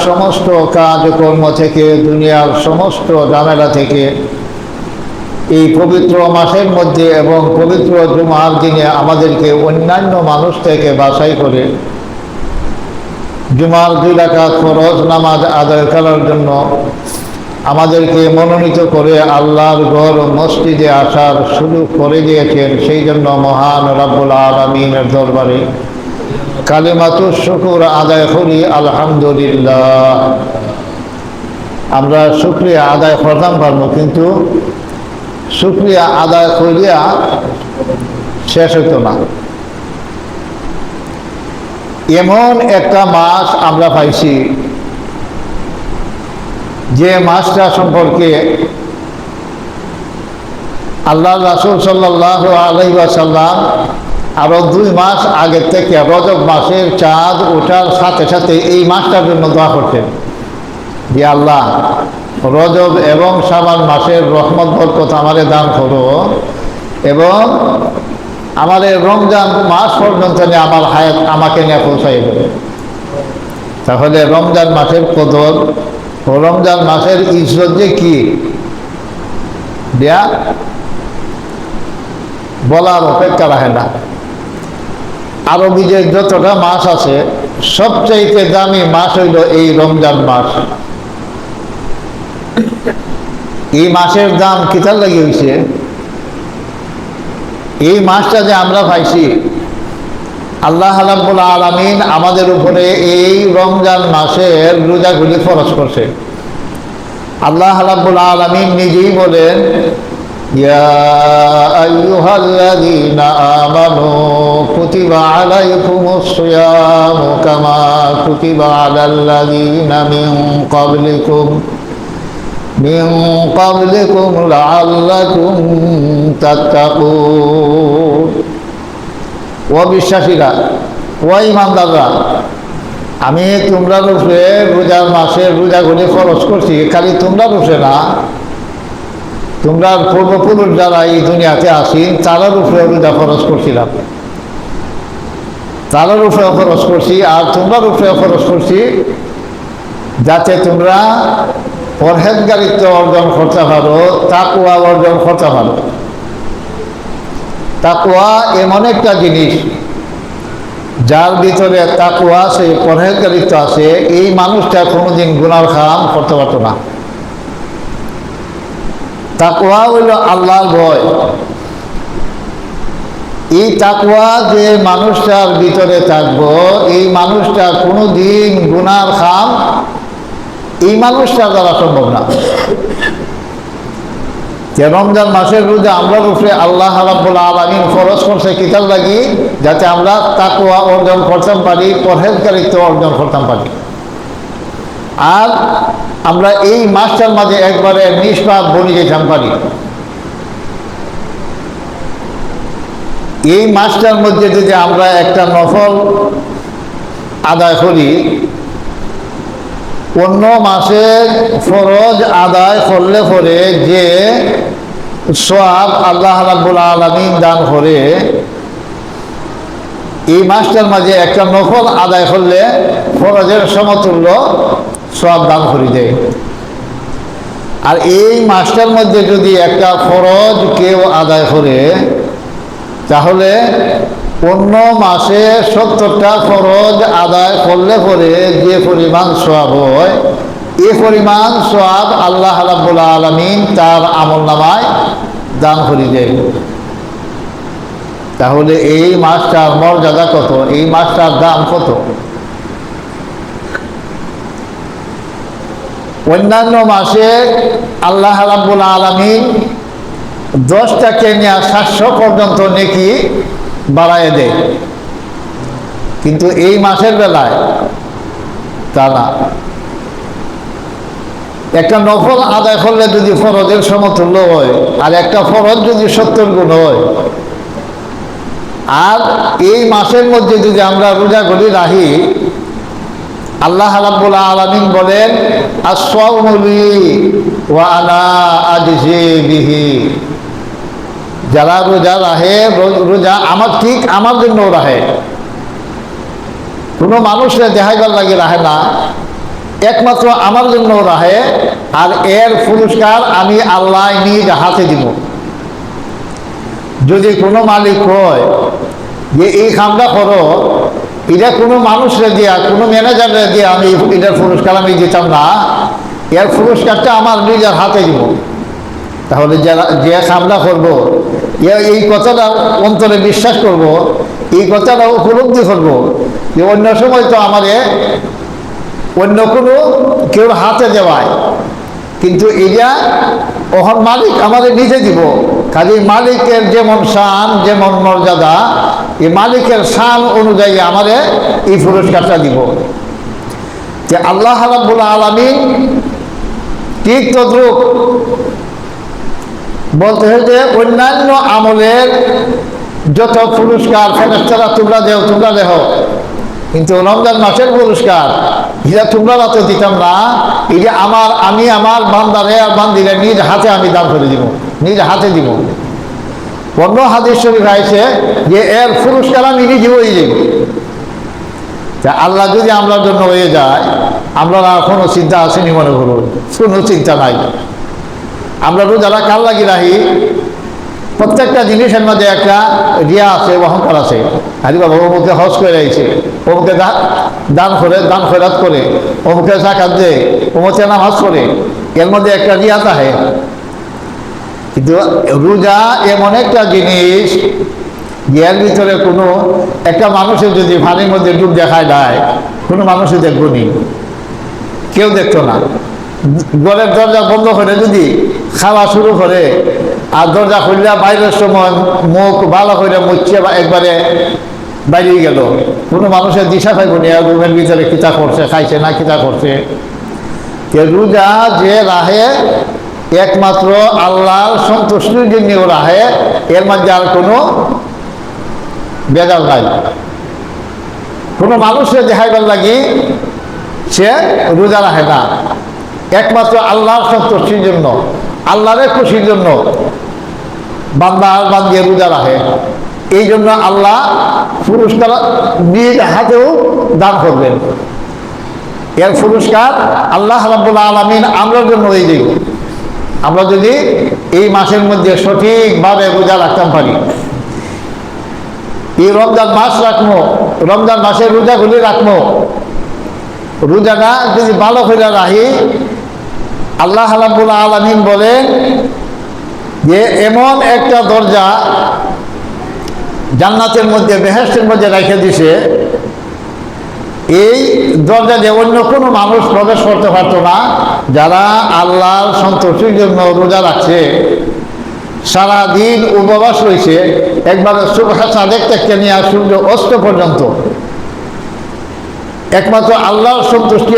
সমস্ত কাজকর্ম থেকে, দুনিয়ার সমস্ত ঝামেলা থেকে এই পবিত্র মাসের মধ্যে এবং পবিত্র জুমার দিনে আমাদেরকে অন্যান্য মানুষ থেকে বাছাই করে জুমার 2 রাকাত ফরজ নামাজ আদায় করার জন্য আমাদেরকে মনোনীত করে আল্লাহর ঘর মসজিদে আসার সুযোগ করে দিয়েছেন। সেই জন্য মহান রব্বুল আলামিনের দরবারে কালিমাতুশ শুকর আদায় করি, আলহামদুলিল্লাহ। আমরা শুকরিয়া আদায় করতাম পারবো, কিন্তু শুকরিয়া আদায় করিয়া শেষ হতো না। এমন একটা মাস আমরা পাইছি যে মাসটা সম্পর্কে আল্লাহ রাসূল সাল্লাল্লাহু আলাইহি ওয়াসাল্লাম আরো 2 মাস আগের থেকে রজব মাসের চাঁদ ওঠার সাথে সাথে এই মাসটার জন্য দোয়া করতেন যে আল্লাহ রজব এবং শাবান মাসের রহমত বরকত আমারে দান করো এবং আমাদের রমজান মাস পর্যন্ত আমার হায়াত আমাকে নিয়ে পৌঁছাই দেবে। তাহলে রমজান মাসের কদর ও রমজান মাসের ইজ্জত যে কি দেয়া বলার অপেক্ষা রাখে না। আরবি যে যতটা মাস আছে সবচাইতে দামি মাস হইল এই রমজান মাস। এই মাসের দাম কিতার লাগে হয়েছে, এই মাসটা যে আমরা পাইছি আল্লাহ রাব্বুল আলামিন আমাদের উপরে এই রমজান মাসের রোজাগুলি ফরজ করছে। আল্লাহ রাব্বুল আলামিন নিজেই বলেন, ইয়া আইয়ুহাল্লাযীনা আমানু কুতিবা আলাইকুমুস সিয়ামু কামা কুতিবা আলাল্লাযীনা মিন ক্বাবলিকুম লাআল্লাকুম তাত্তাকুন। ও বিশ্বাসীরা, ও ইমানদাররা, আমি তোমরা রূপে রোজার মাসের রোজাগুলি ফরজ করছি। খালি তোমরা রূপে না, তোমরা পূর্বপুরুষ যারা এই দুনিয়াতে আসেন তারা রূপে রোজা ফরজ করছিলাম, তারা রূপে ফরজ করছি। আর তোমরা রূপে ফরজ করছি যাতে তোমরা পরহেজগারিত্ব অর্জন করতে পারো, তাকওয়া অর্জন করতে পারো। তাকওয়া এমন একটা জিনিস যার ভিতরে তাকওয়া আছে, পরহেজগারিত্ব আছে, এই মানুষটা কোনোদিন গুনার কাম করতে পারত না। তাকওয়া হইল আল্লাহর ভয়। এই তাকওয়া যে মানুষটার ভিতরে থাকবো, এই মানুষটা কোনোদিন গুনার কাম এই মানুষটার দ্বারা সম্ভব না। যে রমজান মাসের রোজা আমরা রূপে আল্লাহ রাব্বুল আলামিন ফরজ করছে কিতার লাগি, যাতে আমরা তাকওয়া অর্জন করতাম পারি, পরহেজগারিত্ব অর্জন করতাম পারি। আর আমরা এই মাসটার মাঝে একবারে নিষ্পাপ বনি যেতাম পারি। এই মাসটার মধ্যে যদি আমরা একটা নফল আদায় করি, অন্য মাসের ফরজ আদায় করলে পরে যে সওয়াব আল্লাহ রাব্বুল আলামিন দান করে, এই মাসটার মাঝে একটা নফল আদায় করলে ফরজের সমতুল্য সওয়াব দান করে দেয়। আর এই মাসটার মধ্যে যদি একটা ফরজ কেউ আদায় করে, তাহলে অন্য মাসে 70টা ফরজ আদায় করলে পরে যে পরিমাণ সওয়াব হয়, এই পরিমাণ সওয়াব আল্লাহ রাব্বুল আলামিন তার আমলনামায় দান করে দেয়। তাহলে এই মাসটার মর্যাদা কত, এই মাসটার দাম কত। অন্যান্য মাসে আল্লাহ রাব্বুল আলামিন 10টাকে নিয়ে 700 পর্যন্ত নেকি বাড়ায় দেয়, কিন্তু এই মাসের বেলায় তা না। একটা নফল আদায় করলে যদি ফরজের সমতুল্য হয়, আর একটা ফরজ যদি 70 গুণ হয়, আর এই মাসের মধ্যে যদি আমরা রোজাগুলি রাখি, আল্লাহ রাব্বুল আলামিন বলেন, আস-সাওমু লি ওয়া আনা আজজি বিহি। যারা রোজা রাখে, রোজা আমার ঠিক আমার জন্য রাখে, কোনো মানুষের দেখাইবার লাগে রাখে না। একমাত্র আমার জন্য রাহে, আর এর পুরস্কার আমি আল্লাহ নিজ হাতে দিব। যদি কোনো মালিক হয় যে এই কামটা করো, এটা কোনো মানুষরে দিয়া, কোনো ম্যানেজারে দিয়া আমি এটার পুরস্কার আমি দিতাম না, এর পুরস্কারটা আমার নিজের হাতে দিব। তাহলে যারা যে কামটা করবো, এই কথাটা অন্তরে বিশ্বাস করব, এই কথাটা উপলব্ধি করবো যে অন্য সময় তো আমারে অন্য কোনো কেউ হাতে দেওয়ায়, কিন্তু এটা ওখান মালিক আমাদের নিজে দিব। কাজে মালিকের যেমন শান, যেমন মর্যাদা, এই মালিকের শান অনুযায়ী আমাদের এই পুরস্কারটা দিব। যে আল্লাহ রাব্বুল আলামিন ঠিক তদ্রূপ বলতে হয় যে অন্যান্য আমলের যত পুরস্কার ফেরেশতারা তোমরা দেও, তোমরা দেহ, কিন্তু রমজান মাসের পুরস্কার এটা তোমরা তো দিতাম না, এটা আমি আমার বান্দারে আর বান্দিরে নিজ হাতে আমি দান করে দিব, নিজ হাতে দিব। অন্য হাদিস শরীফ আছে যে এর পুরস্কার আমি নিজে হয়ে যাব। তা আল্লাহ যদি আমরার জন্য হয়ে যায়, আমরা কোনো চিন্তা আসেনি মনে করুন, কোনো চিন্তা নাই। আমরা রোজারা কাল লাগি রাহি, প্রত্যেকটা জিনিসের মধ্যে একটা রিয়া আছে, অহংকার আছে। আরে বাবা অমুকে হজ করে আইছে, অমুকে দান করে, দান খয়রাত করে, অমুকে জাকাত দেয়, অমুকে নামাজ করে, এর মধ্যে একটা রিয়া থাকে। কিন্তু রোজা এমন একটা জিনিস, এর ভিতরে কোনো একটা মানুষের যদি পানির মধ্যে ডুব দেখায় দেয়, কোনো মানুষই দেখবো নি, কেউ দেখতো না। ঘরের দরজা বন্ধ করে যদি খাওয়া শুরু করে, আর দরজা খুললে বাইরের সময় মুখ ভালো করে মুচ্ছে একবারে বাইরে গেল, কোনো মানুষের দিশা পাইব না রুমের ভিতরে কিতা করছে, খাইছে না কিতা করছে। রোজা যে রাহে একমাত্র আল্লাহর সন্তুষ্টির জন্য রাহে, এর মধ্যে আর কোনো বেজাল নাই। কোনো মানুষের দেখাইবার লাগি সে রোজা রাখে না, একমাত্র আল্লাহর সন্তুষ্টির জন্য, আল্লাহরের খুশির জন্য বান্দা আর বান্দিয়ে রোজা রাখে। এই জন্য আল্লাহ পুরস্কার নিজ হাতেও দান করবেন। এর পুরস্কার আল্লাহ রাব্বুল আলামিন আমরার জন্য এই দিক। আমরা যদি এই মাসের মধ্যে সঠিকভাবে রোজা রাখতে পারি, এই রমজান মাস রাখবো, রমজান মাসের রোজাগুলি রাখবো, রোজাটা যদি ভালো করে রাখি, আল্লাহ রাব্বুল আলামিন বলেন যে এমন একটা দরজা জান্নাতের মধ্যে, বেহেশতের মধ্যে রেখে দিছে, এই দরজা যে অন্য কোনো মানুষ প্রবেশ করতে পারতো না। যারা আল্লাহর সন্তুষ্টির জন্য রোজা রাখছে, সারাদিন উপবাস রয়েছে, একবারে সুবহ সাদেক থেকে নিয়ে সূর্য অস্ত পর্যন্ত একমাত্র আল্লাহর সন্তুষ্টি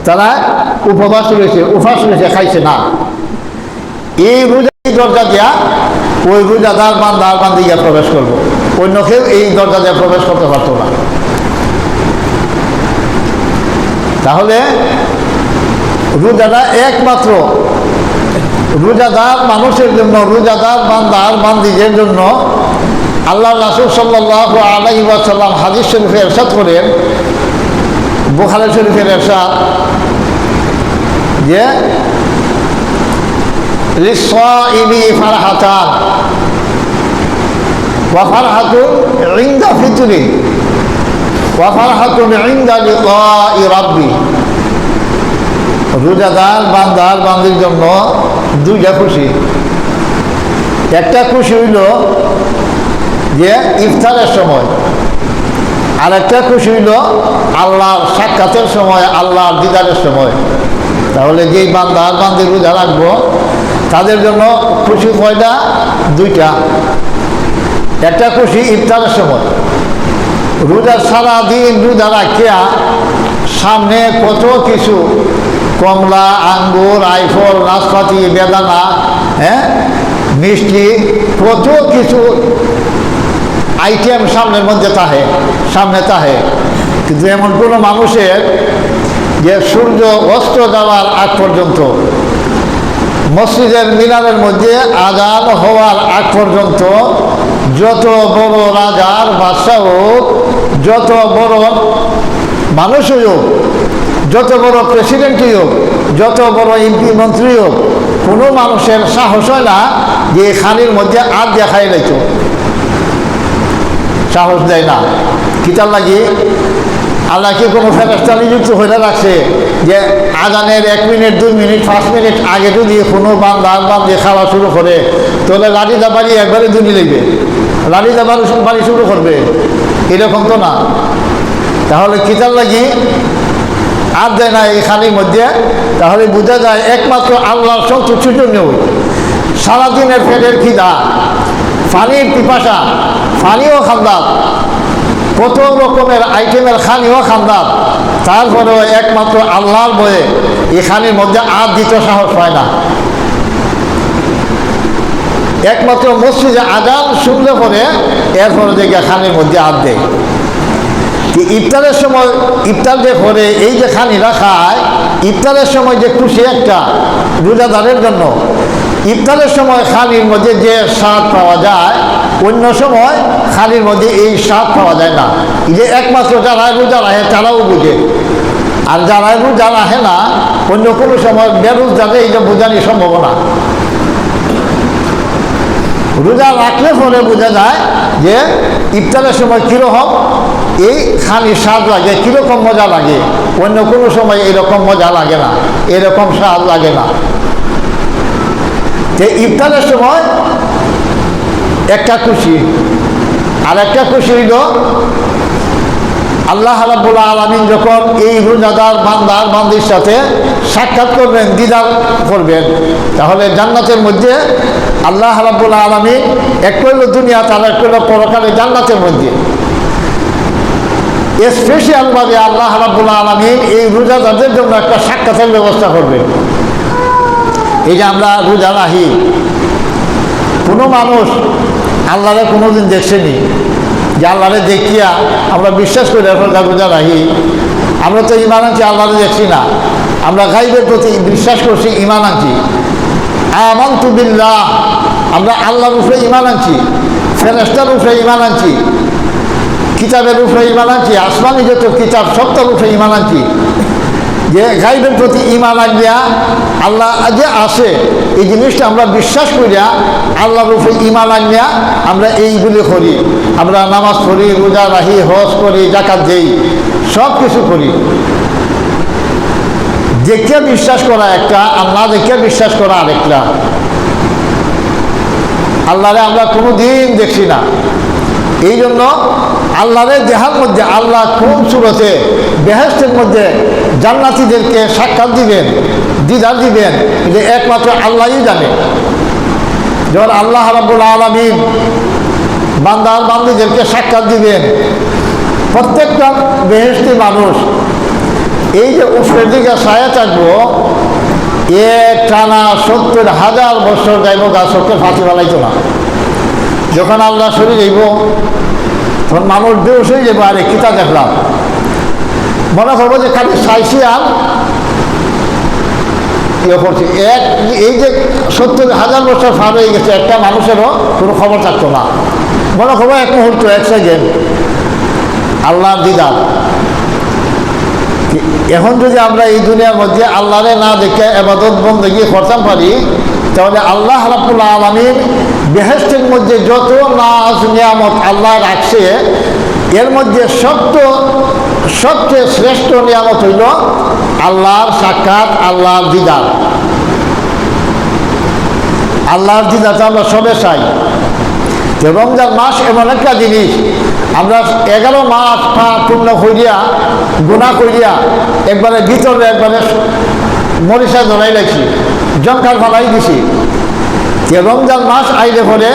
তারা উপবাস রয়েছে, উপাস রয়েছে, খাইছে না। এই রোজা দরজা দিয়া ওই রোজাদার বান্দা আর বান্দি গিয়ে প্রবেশ করবো, অন্য কেউ এই দরজা দিয়ে প্রবেশ করতে পারতো না। তাহলে রোজাটা একমাত্র রোজাদার মানুষের জন্য, রোজাদার বান্দা আর বান্দিদের জন্য। আল্লাহ রাসূল সাল্লাল্লাহু আলাইহি ওয়াসাল্লাম হাদিস শরীফে ইরশাদ করেন, বুখারী শরীফের ইরশাদ যে লিসাইমি ফারহাতান ওয়া ফারহাতুন ইনদা ফিতরি ওয়া ফারহাতুন ইনদা লিকাই রাব্বি। রোজাদার বান্দার বান্দির জন্য দুইটা খুশি। একটা খুশি হইল যে ইফতারের সময়, আর একটা খুশি হইল আল্লাহর সাক্ষাতের সময়, আল্লাহর দিদারের সময়। তাহলে যেই বান্দার বান্দি রোজা রাখবো তাদের জন্য খুশি কয়টা? দুইটা। একটা খুশি ইফতারের সময়, রোজা সারাদিন রোজা রাখিয়া সামনে কত কিছু, কমলা, আঙ্গুর, আইফল, নাশপাতি, বেদানা, মিষ্টি, কত কিছু আইটেম সামনের মধ্যে সামনে তাহে। কিন্তু এমন কোনো মানুষের যে সূর্য অস্ত যাওয়ার আগ পর্যন্ত, মসজিদের মিনারের মধ্যে আজান হওয়ার আগ পর্যন্ত যত বড় রাজার বাদশা হোক, যত বড় মানুষ হোক, যত বড় প্রেসিডেন্টই হোক, যত বড় এমপি মন্ত্রী হোক, কোনো মানুষের সাহস হয় না যে খানির মধ্যে আর দেখাই লাইতো, সাহস দেয় না। কিতার লাগি আল্লাহ কি কোনো ফেরেশতা নিযুক্ত হয়ে রাখছে যে আজানের 1 মিনিট 2 মিনিট 5 মিনিট আগে যদি কোনো বান্দে খাওয়া শুরু করে তাহলে লাঠি দাবাড়ি একবারে দুনি লাগবে, লাঠি দাবাড়ি শুরু করবে? এরকম তো না। তাহলে কিতার লাগি আর দেয় না এই খানির মধ্যে? তাহলে বোঝা যায় একমাত্র আল্লাহর সন্তুষ্টির জন্য সারাদিনের পেটের খিদা, পানির পিপাসা, পানিও খান্দাত, কত রকমের আইটেমের খানিও খান্দাত, তারপরেও একমাত্র আল্লাহর বয়ে এই খানির মধ্যে আর দিতে সাহস হয় না। একমাত্র মসজিদে আজান শুনলে পরে এরপরে দেখে খানির মধ্যে আর দেয়। ইফতারের সময় ইফতার যে করে এই যে খানিরা খায়, ইফতারের সময় যে খুশি একটা রোজাদারের জন্য, ইফতারের সময় খানির মধ্যে যে স্বাদ পাওয়া যায় অন্য সময় খানির মধ্যে এই স্বাদ পাওয়া যায় না। এই যে একমাত্র যারা রোজা রাখে তারাও বুঝে, আর যারা রোজা রাখে না অন্য কোনো সময় বেরোজগারে এই যে বোঝানি সম্ভব না। রোজা রাখলে পরে বোঝা যায় যে ইফতারের সময় কীরকম এই খানির স্বাদ লাগে, কীরকম মজা লাগে, অন্য কোনো সময় এরকম মজা লাগে না, এরকম স্বাদ লাগে না। যে ইফতারের সময় একটা খুশি, আর একটা খুশি হইল আল্লাহ রাব্বুল আলামিন যখন এই রোজাদার বান্দির সাথে সাক্ষাৎ করবেন, দিদার করবেন, তাহলে জান্নাতের মধ্যে আল্লাহ রাব্বুল আলামিন এক হইল দুনিয়া, তার এক হইল পরকালে জান্নাতের মধ্যে স্পেশালভাবে আল্লাহ রাব্বুল আলামিন এই রোজাদারদের জন্য একটা সাক্ষাতের ব্যবস্থা করবেন। এই যে আমরা রোজা রাখি, কোনো মানুষ আল্লাহরে কোনোদিন দেখছেনি যে আল্লাহরে দেখিয়া আমরা বিশ্বাস করি রোজা রাখি? আমরা তো ঈমান আনছি, আল্লাহরে দেখছি না। আমরা গায়বের প্রতি বিশ্বাস করছি, ঈমান আনছি। আমানতু বিল্লাহ, আমরা আল্লাহর উপরে ঈমান আনছি, ফেরেশতার উপরে ঈমান আনছি, কিতাবের উপরে ঈমান আনছি, আসমানি যত কিতাব সবটার উপরে ঈমান আনছি। যে গায়বের প্রতি ঈমান আনিয়া আল্লাহ যে আসে এই জিনিসটা আমরা বিশ্বাস করিয়া আল্লাহর উপরে ঈমান আনিয়া আমরা এইগুলি করি। আমরা নামাজ পড়ি, রোজা রাখি, হজ করি, যাকাত দেই, সব কিছু করি। দেখে বিশ্বাস করা একটা, আল্লাহ দেখে বিশ্বাস করা আরেকটা। আল্লাহরে আমরা কোনো দিন দেখছি না, এই জন্য আল্লাহরে দেখার মধ্যে আল্লাহ কোন সূরতে বেহেশতের মধ্যে জান্নাতীদেরকে সাক্ষাৎ দিবেন, দিদার দিবেন, যে একমাত্র আল্লাহই জানে। যখন আল্লাহ রাব্বুল আলামিন বান্দাদেরকে সাক্ষাৎ দিবেন, প্রত্যেকটা বেহেশতি মানুষ এই যে উপরের দিকে ছায়া থাকবো, টানা 70,000 বছর যাইব গা চোখের ফাঁসি ফেলাইতো না। যখন আল্লাহ সরে যাইব তখন মানুষ বেউস হয়ে যাবো, আরে কিতা দেখলাম, মনে করবো যে খালি চাইছি আর ইয়ে করছি। এই যে 70,000 বছর পার হয়ে গেছে, একটা মানুষেরও কোনো খবর থাকতো না। মনে করবো এক মুহূর্ত, এক সেকেন্ড, আল্লাহর দিদার। এখন যদি আমরা এই দুনিয়ার মধ্যে আল্লাহরে না দেখে ইবাদত বন্দেগী করতে পারি, তাহলে আল্লাহ রাব্বুল আলামিন বেহেশতের মধ্যে যত নাজ নিয়ামত আল্লাহ রাখছে, এর মধ্যে সবচেয়ে শ্রেষ্ঠ নিয়ামত হইল আল্লাহর সাক্ষাৎ, আল্লাহর দিদার। আল্লাহর দিদারটা আমরা সবে চাই। রমজান মাস এমন একটা জিনিস, আমরা 11 মাস পূর্ণ করিয়া গুনাহ করিয়া একবারে ভিতরে একবারে মরিচা ধরাই লাগছি, জঙ্কার ফালাই দিছি। রমজান মাস আইলে পরে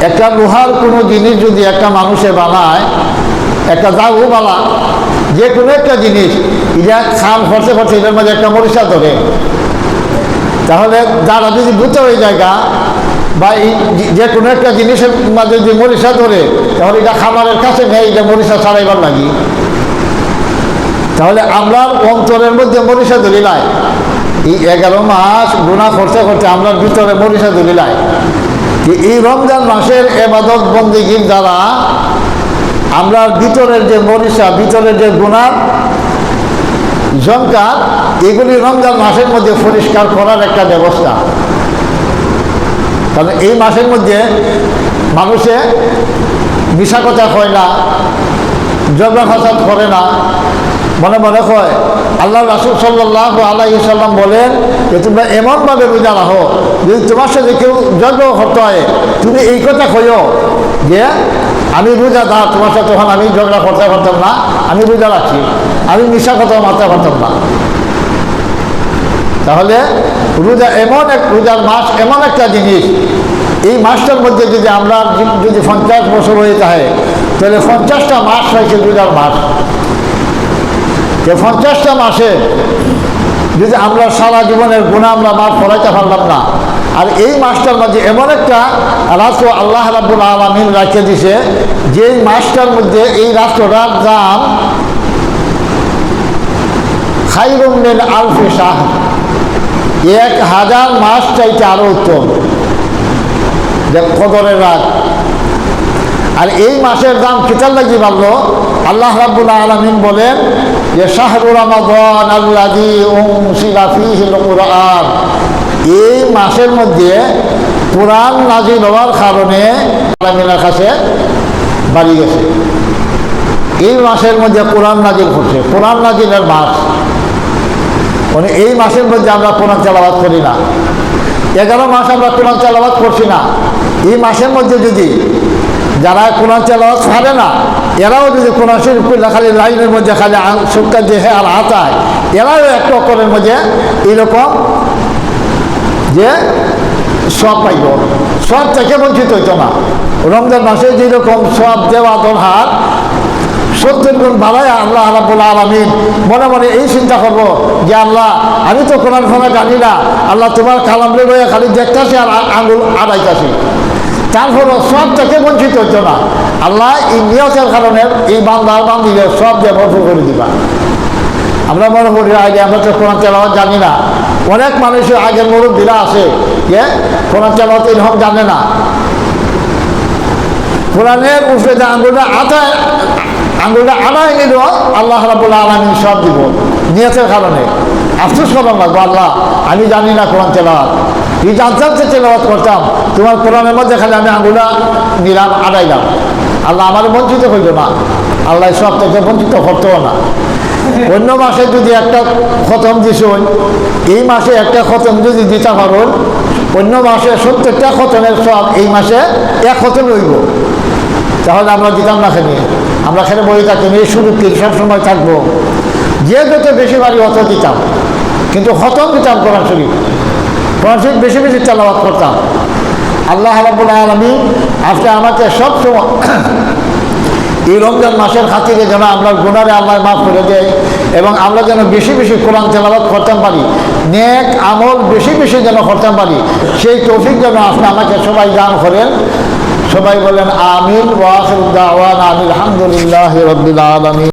একটা লোহার কোনো জিনিস যদি একটা মানুষে বানায়, একটা জাগু বালা, যে কোনো একটা জিনিস এটা খাম খরচে খরচে এটার মাঝে একটা মরিচা ধরে, তাহলে যারা যদি গুতে হয়ে যায় বা যে কোনো একটা জিনিসের মাঝে যদি মরিচা ধরে, তাহলে এটা খাবারের কাছে নেই, এটা মরিচা ছাড়াইবার লাগি। তাহলে আমরা অন্তরের মধ্যে মরিচা ধরি নাই, এই 11 মাস গুনাহ করতে করতে আমরা ভিতরে মরিচা ধরি নাই। এই রমজান মাসের ইবাদত বন্দেগীর দ্বারা আমরা ভিতরের যে মরিচা, ভিতরের যে গুনাহ ঝঙ্কার, এগুলি রমজান মাসের মধ্যে পরিষ্কার করার একটা ব্যবস্থা। কারণ এই মাসের মধ্যে মানুষে মিশা কথা কয় না, ঝগড়া ফাসাদ করে না, মনে মনে কয়। আল্লাহ রাসূল সাল্লাল্লাহু আলাইহি সাল্লাম বলেন যে তোমরা এমনভাবে রোজা রাখো, যদি তোমার সাথে কেউ ঝগড়া করতে হয় তুমি এই কথা কইও যে আমি রোজাদার, তোমার সাথে তখন আমি ঝগড়া করতে পারতাম না, আমি রোজা রাখছি, আমি মিশা কথা মারতে পারতাম না। তাহলে রোজার মাস এমন একটা জিনিস, এই মাসটার মধ্যে যদি আমরা যদি 50 বছর হয়ে থাকে তাহলে 50টা মাস হয়েছে রোজার মাস। যে 50টা মাসে যদি আমরা সারা জীবনের গুনাহ আমরা মাফ করাইতে পারলাম না, আর এই মাসটার মধ্যে এমন একটা রাষ্ট্র আল্লাহ রাব্বুল আলামিন রেখে দিছে, যেই মাসটার মধ্যে এই রাষ্ট্রটার দাম খায়রুম মিন আলফি শাহর, 1000 মাস চাইতে আরো উত্তম, যে কদরের রাত। আর এই মাসের দাম কিতার লাগি বাড়লো, আল্লাহ রাব্বুল আলামিন বলেন যে শাহরু রমাদান আল্লাযী উনজিলা ফীহিল কুরআন, এই মাসের মধ্যে কোরআন নাজিল হওয়ার কারণে আল্লাহর কাছে বাড়ি গেছে। এই মাসের মধ্যে কোরআন নাজিল করছে, কোরআন নাজিলের মাস, মানে এই মাসের মধ্যে আমরা কোরআন তেলাওয়াত করি না, 11 মাস আমরা কোরআন তেলাওয়াত করছি না। এই মাসের মধ্যে যদি যারা কোরআন তেলাওয়াত পারে না, এরাও যদি কোরআন শরীফ খালি লাইনের মধ্যে খালি সুক্কা দেহে আর হাতায়, এরাও একটা অক্ষরের মধ্যে এইরকম যে সব পাইব, সব থেকে বঞ্চিত হইতো না। রমজান মাসে যেরকম সব দেওয়া দরকার 70 গুণ বাড়ায় আল্লাহ রাব্বুল আলামিন মনে মনে এই চিন্তা করবো যে আল্লাহ আমি তো কোরআন ফোনা জানি না, আল্লাহ তোমার কালামরে বইয়ে খালি দেখতেছি আর আঙুল আড়াইতাছি, তারপরও সব থেকে বঞ্চিত হইতো না। আল্লাহ এই নিয়তের কারণে এই বান্দার বান্দিদের সব দিয়ে ভরপুর করে দিবা। আমরা মনে করি আগে আমরা তো কোরআন তেলাওয়াত জানি না, অনেক মানুষের আগের মুরব্বীরা আছে যে কোরআন তেলাওয়াত এরকম জানে না, কোরআনের উপরে যে আঙ্গুলটা আড়াই নিল আল্লাহ রাব্বুল আলামিন সব দিব নিয়তের কারণে। আফসোস করলাম লাগবো, আল্লাহ আমি জানি না কোরআন তেলাওয়াত, এই জানতাম যে তেলাওয়াত করতাম, তোমার কোরআনের মধ্যে খালি আমি আঙ্গুলটা নিলাম আড়াইলাম, আল্লাহ আমার বঞ্চিত হইল না, আল্লাহ সব থেকে বঞ্চিত করতেও না। অন্য মাসে যদি একটা খতম দিস, এই মাসে একটা খতম যদি দিতে পারুন, অন্য মাসে 70টা খতমের সব এই মাসে এক খতম হইব, তাহলে আমরা দিতাম না খেলে, আমরা খেলে বই থাকি এই সুযোগটি সবসময় থাকবো, যে যত বেশি বাড়ি অত দিতাম, কিন্তু খতম দিতাম কোরআন শরীফ বেশি বেশি তেলাওয়াত করতাম। আল্লাহ রাব্বুল আলামিন আজকে আমাকে সবসময় এই রমজান মাসের খাতিরে যেন আমরা গুনারে আল্লাহ মাফ করে দেয়, এবং আমরা যেন বেশি বেশি কোরআন তেলাওয়াত করতে পারি, নেক আমল বেশি বেশি যেন করতে পারি, সেই তৌফিক যেন আপনি আমাকে সবাই দান করেন। সবাই বলেন আমিন। ওয়া আখিরু দাওয়ানা আলহামদুলিল্লাহি রাব্বিল আলামিন।